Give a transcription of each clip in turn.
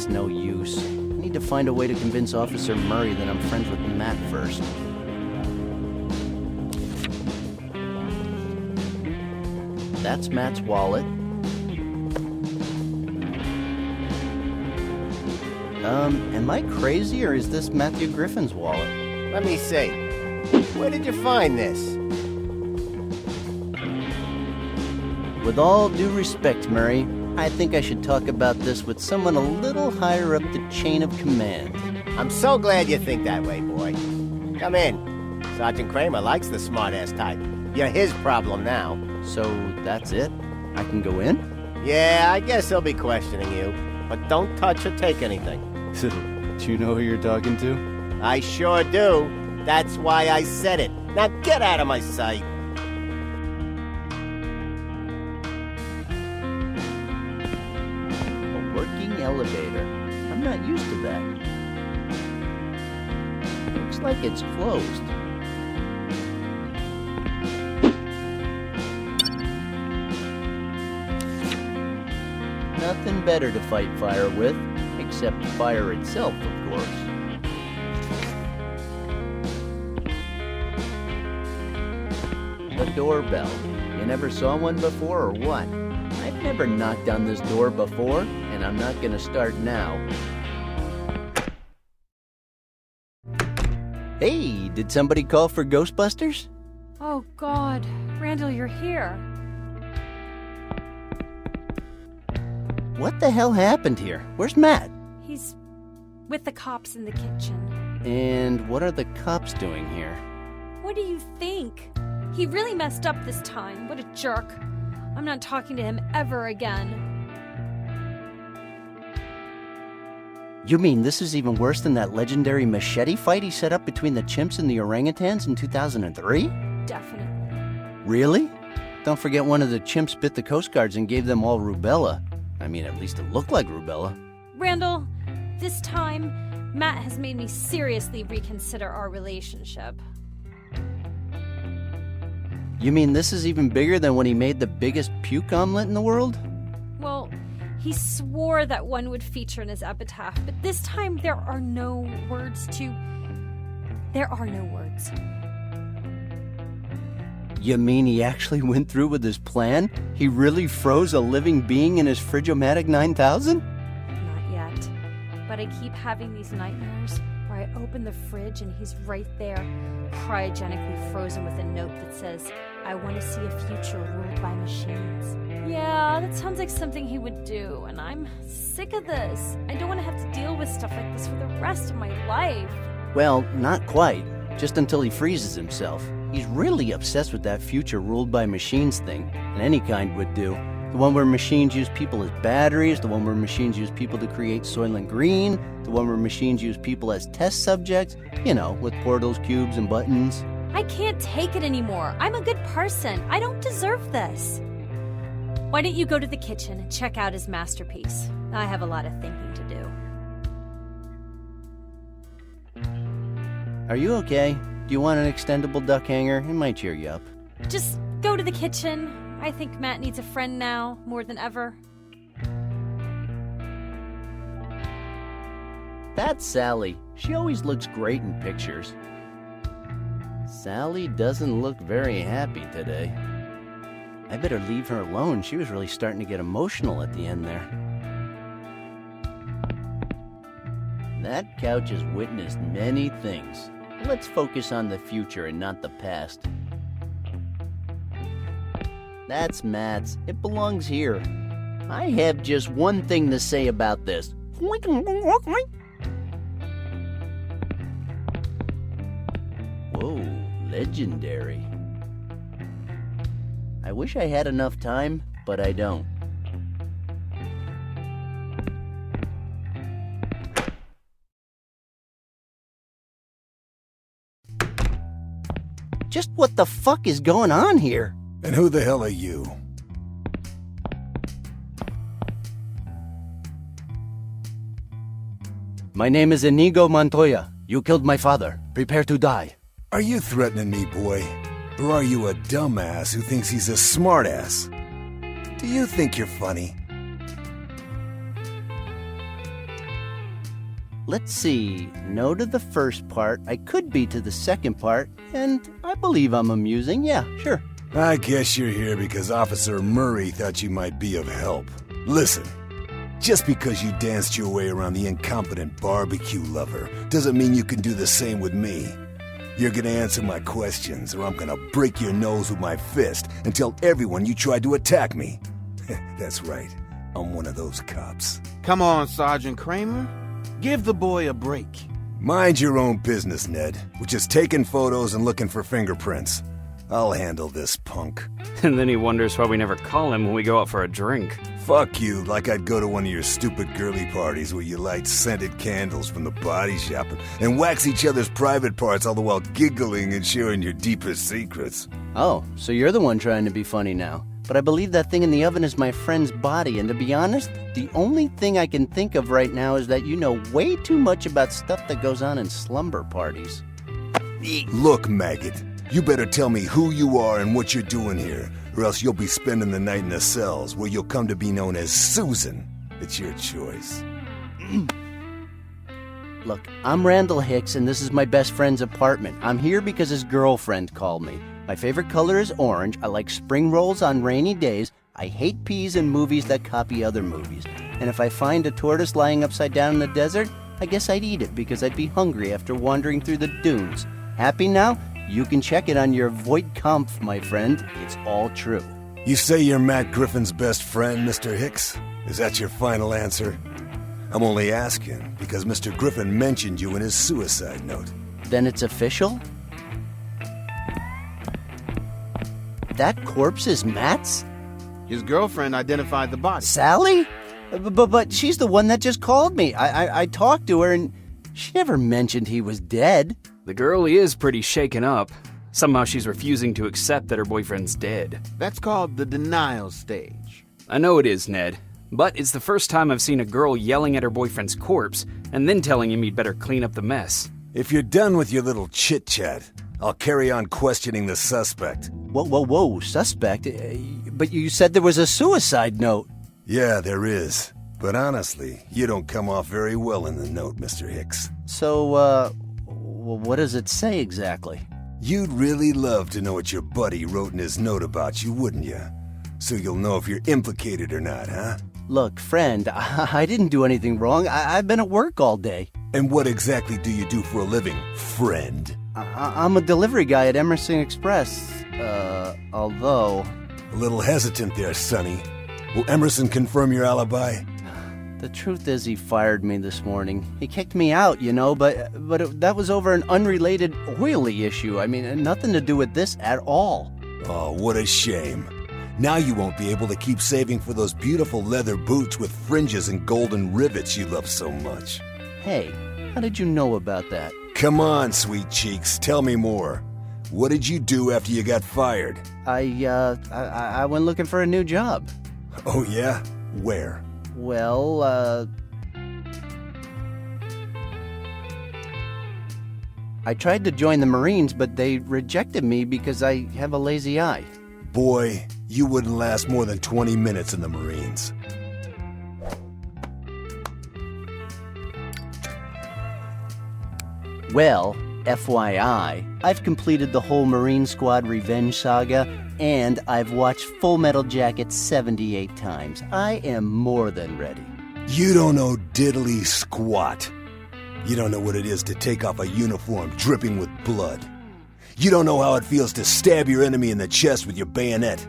It's no use. I need to find a way to convince Officer Murray that I'm friends with Matt first. That's Matt's wallet. Am I crazy, or is this Matthew Griffin's wallet? Let me see. Where did you find this? With all due respect, Murray, I think I should talk about this with someone a little higher up the chain of command. I'm so glad you think that way, boy. Come in. Sergeant Kramer likes the smart-ass type. You're his problem now. So that's it? I can go in? Yeah, I guess he'll be questioning you. But don't touch or take anything. Do you know who you're talking to? I sure do. That's why I said it. Now get out of my sight. A working elevator. I'm not used to that. Looks like it's closed. Nothing better to fight fire with, except fire itself, of course. The doorbell. You never saw one before, or what? I've never knocked on this door before, and I'm not gonna start now. Hey, did somebody call for Ghostbusters? Oh, God. Randall, you're here. What the hell happened here? Where's Matt? He's with the cops in the kitchen. And what are the cops doing here? What do you think? He really messed up this time. What a jerk. I'm not talking to him ever again. You mean this is even worse than that legendary machete fight he set up between the chimps and the orangutans in 2003? Definitely. Really? Don't forget one of the chimps bit the Coast Guards and gave them all rubella. I mean, at least it looked like rubella. Randall, this time, Matt has made me seriously reconsider our relationship. You mean this is even bigger than when he made the biggest puke omelet in the world? Well, he swore that one would feature in his epitaph, but this time there are no words. You mean he actually went through with his plan? He really froze a living being in his Frigomatic 9000? Not yet. But I keep having these nightmares where I open the fridge and he's right there, cryogenically frozen with a note that says, "I want to see a future ruled by machines." Yeah, that sounds like something he would do, and I'm sick of this. I don't want to have to deal with stuff like this for the rest of my life. Well, not quite. Just until he freezes himself. He's really obsessed with that future ruled by machines thing, and any kind would do. The one where machines use people as batteries, the one where machines use people to create Soylent Green, the one where machines use people as test subjects, you know, with portals, cubes, and buttons. I can't take it anymore. I'm a good person. I don't deserve this. Why don't you go to the kitchen and check out his masterpiece? I have a lot of thinking to do. Are you okay? Do you want an extendable duck hanger? It might cheer you up. Just go to the kitchen. I think Matt needs a friend now, more than ever. That's Sally. She always looks great in pictures. Sally doesn't look very happy today. I better leave her alone. She was really starting to get emotional at the end there. That couch has witnessed many things. Let's focus on the future and not the past. That's Matt's. It belongs here. I have just one thing to say about this. Whoa, legendary. I wish I had enough time, but I don't. Just what the fuck is going on here? And who the hell are you? My name is Inigo Montoya. You killed my father. Prepare to die. Are you threatening me, boy? Or are you a dumbass who thinks he's a smartass? Do you think you're funny? Let's see. No to the first part. I could be to the second part. And I believe I'm amusing. Yeah, sure. I guess you're here because Officer Murray thought you might be of help. Listen, just because you danced your way around the incompetent barbecue lover doesn't mean you can do the same with me. You're gonna answer my questions, or I'm gonna break your nose with my fist and tell everyone you tried to attack me. That's right, I'm one of those cops. Come on, Sergeant Kramer. Give the boy a break. Mind your own business, Ned. We're just taking photos and looking for fingerprints. I'll handle this, punk. And then he wonders why we never call him when we go out for a drink. Fuck you, like I'd go to one of your stupid girly parties where you light scented candles from the body shop and wax each other's private parts all the while giggling and sharing your deepest secrets. Oh, so you're the one trying to be funny now. But I believe that thing in the oven is my friend's body, and to be honest, the only thing I can think of right now is that you know way too much about stuff that goes on in slumber parties. Look, maggot, you better tell me who you are and what you're doing here, or else you'll be spending the night in the cells, where you'll come to be known as Susan. It's your choice. Look, I'm Randal Hicks, and this is my best friend's apartment. I'm here because his girlfriend called me. My favorite color is orange. I like spring rolls on rainy days. I hate peas in movies that copy other movies. And if I find a tortoise lying upside down in the desert, I guess I'd eat it because I'd be hungry after wandering through the dunes. Happy now? You can check it on your Voigtkampf, my friend. It's all true. You say you're Matt Griffin's best friend, Mr. Hicks? Is that your final answer? I'm only asking because Mr. Griffin mentioned you in his suicide note. Then it's official? That corpse is Matt's? His girlfriend identified the body. Sally? But she's the one that just called me. I talked to her and she never mentioned he was dead. The girl is pretty shaken up. Somehow she's refusing to accept that her boyfriend's dead. That's called the denial stage. I know it is, Ned. But it's the first time I've seen a girl yelling at her boyfriend's corpse and then telling him he'd better clean up the mess. If you're done with your little chit-chat, I'll carry on questioning the suspect. Whoa, suspect? But you said there was a suicide note. Yeah, there is. But honestly, you don't come off very well in the note, Mr. Hicks. So, what does it say exactly? You'd really love to know what your buddy wrote in his note about you, wouldn't you? So you'll know if you're implicated or not, huh? Look, friend, I didn't do anything wrong. I've been at work all day. And what exactly do you do for a living, friend? I'm a delivery guy at Emerson Express. Although... A little hesitant there, Sonny. Will Emerson confirm your alibi? The truth is he fired me this morning. He kicked me out, you know, but that was over an unrelated oily issue. I mean, nothing to do with this at all. Oh, what a shame. Now you won't be able to keep saving for those beautiful leather boots with fringes and golden rivets you love so much. Hey, how did you know about that? Come on, sweet cheeks, tell me more. What did you do after you got fired? I went looking for a new job. Oh, yeah? Where? Well, I tried to join the Marines, but they rejected me because I have a lazy eye. Boy, you wouldn't last more than 20 minutes in the Marines. Well, FYI, I've completed the whole Marine Squad Revenge saga, and I've watched Full Metal Jacket 78 times. I am more than ready. You don't know diddly squat. You don't know what it is to take off a uniform dripping with blood. You don't know how it feels to stab your enemy in the chest with your bayonet.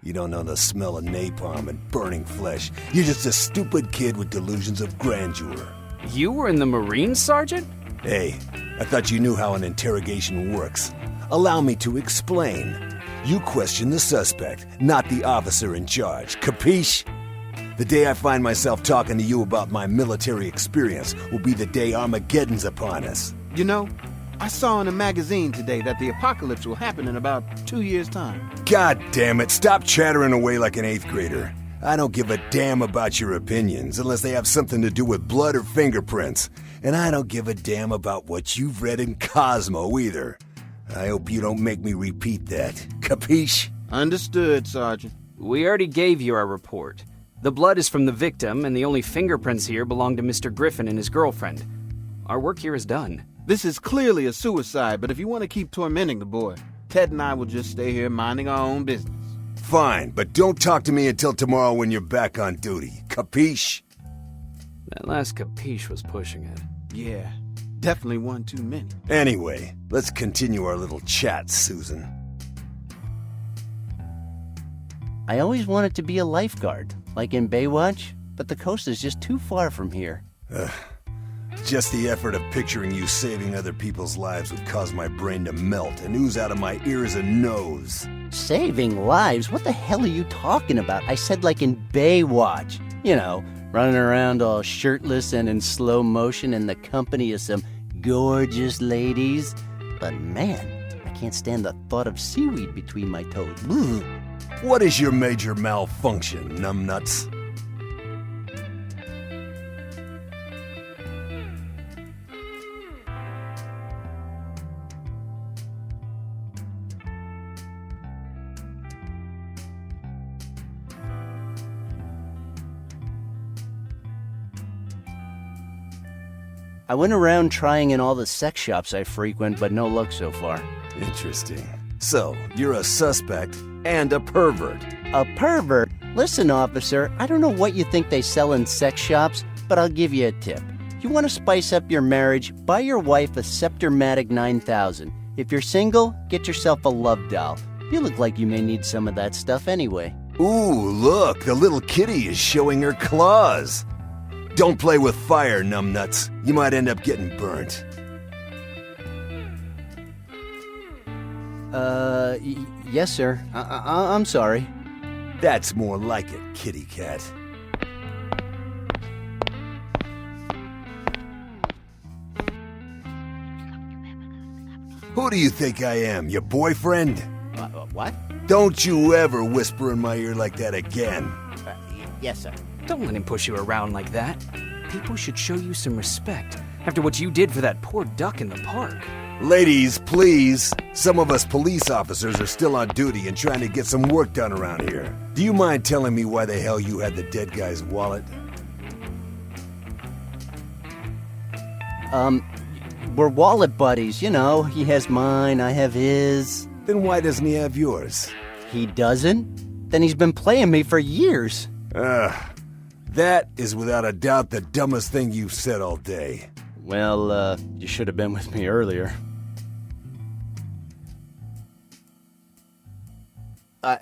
You don't know the smell of napalm and burning flesh. You're just a stupid kid with delusions of grandeur. You were in the Marines, Sergeant? Hey, I thought you knew how an interrogation works. Allow me to explain. You question the suspect, not the officer in charge. Capiche? The day I find myself talking to you about my military experience will be the day Armageddon's upon us. You know, I saw in a magazine today that the apocalypse will happen in about 2 years' time. God damn it, stop chattering away like an 8th grader. I don't give a damn about your opinions unless they have something to do with blood or fingerprints. And I don't give a damn about what you've read in Cosmo either. I hope you don't make me repeat that. Capiche? Understood, Sergeant. We already gave you our report. The blood is from the victim, and the only fingerprints here belong to Mr. Griffin and his girlfriend. Our work here is done. This is clearly a suicide, but if you want to keep tormenting the boy, Ted and I will just stay here minding our own business. Fine, but don't talk to me until tomorrow when you're back on duty. Capiche? That last capiche was pushing it. Yeah, definitely one too many. Anyway, let's continue our little chat, Susan. I always wanted to be a lifeguard, like in Baywatch, but the coast is just too far from here. Just the effort of picturing you saving other people's lives would cause my brain to melt and ooze out of my ears and nose. Saving lives? What the hell are you talking about? I said like in Baywatch. You know, running around all shirtless and in slow motion in the company of some gorgeous ladies. But man, I can't stand the thought of seaweed between my toes. Ugh. What is your major malfunction, numbnuts? I went around trying in all the sex shops I frequent, but no luck so far. Interesting. So, you're a suspect and a pervert. A pervert? Listen, officer, I don't know what you think they sell in sex shops, but I'll give you a tip. You want to spice up your marriage, buy your wife a Sceptermatic 9000. If you're single, get yourself a love doll. You look like you may need some of that stuff anyway. Ooh, look, the little kitty is showing her claws. Don't play with fire, numbnuts. You might end up getting burnt. Yes, sir. I'm sorry. That's more like it, kitty cat. Who do you think I am, your boyfriend? What? Don't you ever whisper in my ear like that again. Yes, sir. Don't let him push you around like that. People should show you some respect after what you did for that poor duck in the park. Ladies, please. Some of us police officers are still on duty and trying to get some work done around here. Do you mind telling me why the hell you had the dead guy's wallet? We're wallet buddies, you know. He has mine, I have his. Then why doesn't he have yours? He doesn't? Then he's been playing me for years. That is without a doubt the dumbest thing you've said all day. Well, you should have been with me earlier.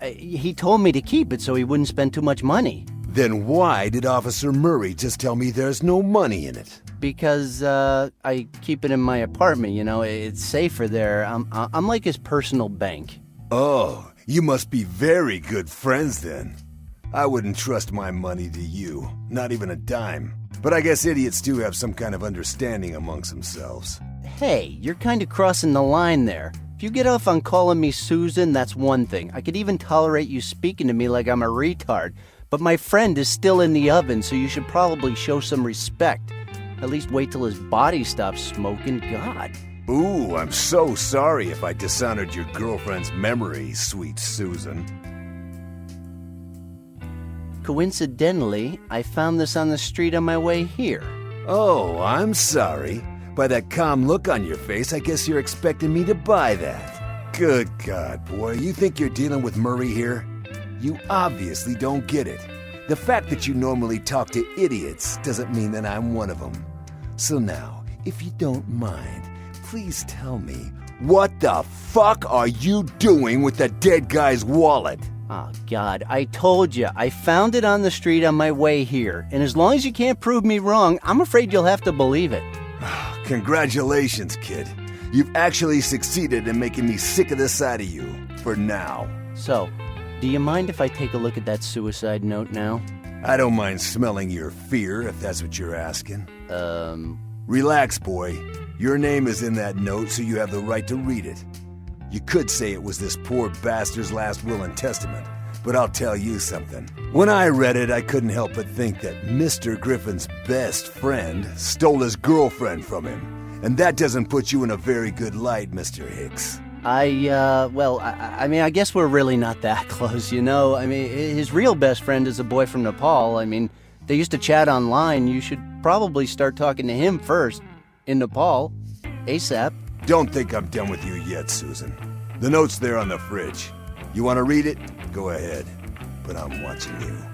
He told me to keep it so he wouldn't spend too much money. Then why did Officer Murray just tell me there's no money in it? Because, I keep it in my apartment, you know, it's safer there. I'm like his personal bank. Oh, you must be very good friends then. I wouldn't trust my money to you, not even a dime. But I guess idiots do have some kind of understanding amongst themselves. Hey, you're kind of crossing the line there. If you get off on calling me Susan, that's one thing. I could even tolerate you speaking to me like I'm a retard. But my friend is still in the oven, so you should probably show some respect. At least wait till his body stops smoking. God. Ooh, I'm so sorry if I dishonored your girlfriend's memory, sweet Susan. Coincidentally, I found this on the street on my way here. Oh, I'm sorry. By that calm look on your face, I guess you're expecting me to buy that. Good God, boy, you think you're dealing with Murray here? You obviously don't get it. The fact that you normally talk to idiots doesn't mean that I'm one of them. So now, if you don't mind, please tell me, what the fuck are you doing with the dead guy's wallet? Oh, God, I told you, I found it on the street on my way here. And as long as you can't prove me wrong, I'm afraid you'll have to believe it. Congratulations, kid. You've actually succeeded in making me sick of the sight of you, for now. So, do you mind if I take a look at that suicide note now? I don't mind smelling your fear, if that's what you're asking. Relax, boy. Your name is in that note, so you have the right to read it. You could say it was this poor bastard's last will and testament, but I'll tell you something. When I read it, I couldn't help but think that Mr. Griffin's best friend stole his girlfriend from him. And that doesn't put you in a very good light, Mr. Hicks. I mean, I guess we're really not that close, you know? I mean, his real best friend is a boy from Nepal. I mean, they used to chat online. You should probably start talking to him first. In Nepal. ASAP. Don't think I'm done with you yet, Susan. The note's there on the fridge. You want to read it? Go ahead. But I'm watching you.